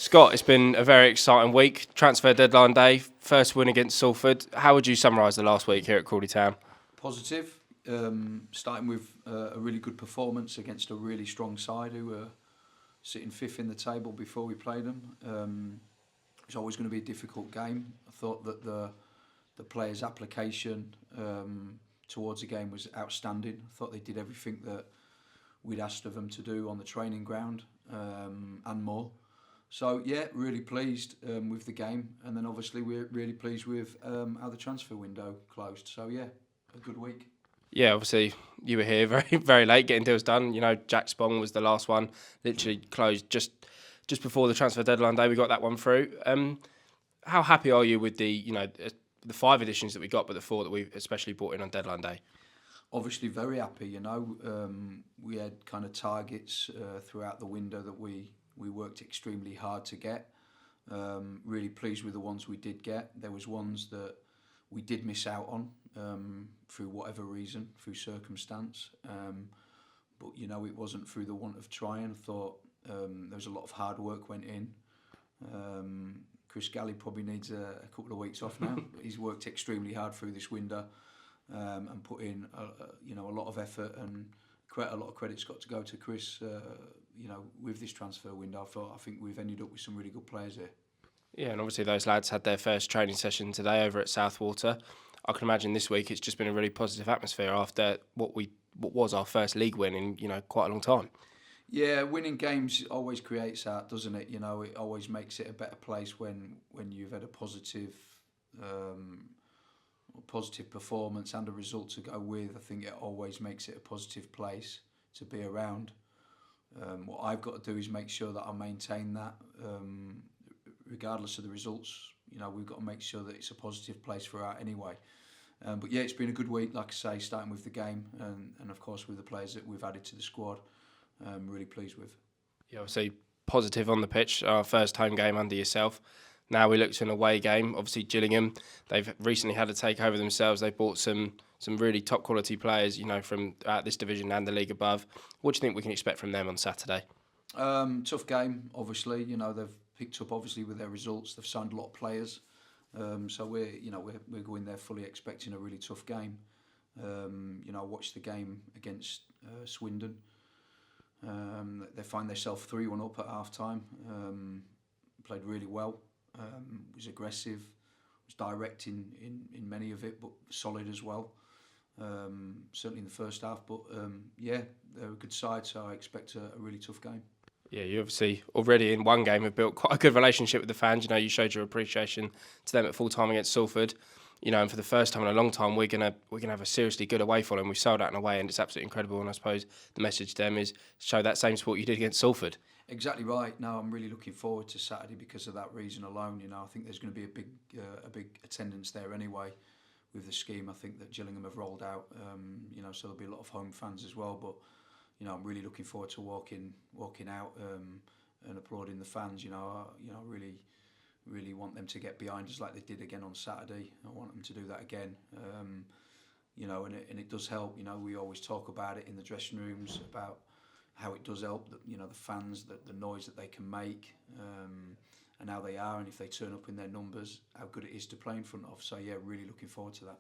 Scott, it's been a very exciting week. Transfer deadline day, first win against Salford. How would you summarise the last week here at Crawley Town? Positive, starting with a really good performance against a really strong side who were sitting fifth in the table before we played them. It's always going to be a difficult game. I thought that the players' application towards the game was outstanding. I thought they did everything that we'd asked of them to do on the training ground and more. So yeah, really pleased with the game, and then obviously we're really pleased with how the transfer window closed. So yeah, a good week. Yeah, obviously you were here very late getting deals done. You know, Jack Spong was the last one, literally closed just before the transfer deadline day. We got that one through. How happy are you with the 5 additions that we got, but the 4 that we especially brought in on deadline day? Obviously very happy. We had kind of targets throughout the window that we worked extremely hard to get. Really pleased with the ones we did get. There was ones that we did miss out on through whatever reason, through circumstance. But it wasn't through the want of trying. I thought there was a lot of hard work went in. Chris Galley probably needs a couple of weeks off now. He's worked extremely hard through this window and put in a lot of effort, and quite a lot of credit's got to go to Chris. With this transfer window, I think we've ended up with some really good players here. Yeah, and obviously those lads had their first training session today over at Southwater. I can imagine this week it's just been a really positive atmosphere after what was our first league win in quite a long time. Yeah, winning games always creates that, doesn't it? It always makes it a better place when you've had a positive performance and a result to go with. I think it always makes it a positive place to be around. What I've got to do is make sure that I maintain that, regardless of the results. We've got to make sure that it's a positive place for our anyway. But yeah, it's been a good week, like I say, starting with the game and of course with the players that we've added to the squad. Really pleased with. Yeah, obviously positive on the pitch. Our first home game under yourself. Now we look to an away game. Obviously Gillingham, they've recently had a takeover themselves. They bought some really top quality players, from this division and the league above. What do you think we can expect from them on Saturday? Tough game, obviously. They've picked up obviously with their results. They've signed a lot of players, so we're going there fully expecting a really tough game. I watched the game against Swindon. They find themselves 3-1 up at half time. Played really well. Was aggressive. Was direct in many of it, but solid as well. Certainly in the first half, but they're a good side, so I expect a really tough game. Yeah, you obviously already in one game have built quite a good relationship with the fans. You showed your appreciation to them at full time against Salford. And for the first time in a long time, we're gonna have a seriously good away following. We sold out and away, and it's absolutely incredible. And I suppose the message to them is show that same support you did against Salford. Exactly right. No, I'm really looking forward to Saturday because of that reason alone. I think there's going to be a big attendance there anyway. With the scheme, I think that Gillingham have rolled out. So there'll be a lot of home fans as well. But I'm really looking forward to walking out and applauding the fans. I really want them to get behind us like they did again on Saturday. I want them to do that again. And it does help. We always talk about it in the dressing rooms about how it does help. The fans, the noise that they can make, and how they are, and if they turn up in their numbers, how good it is to play in front of. So yeah, really looking forward to that.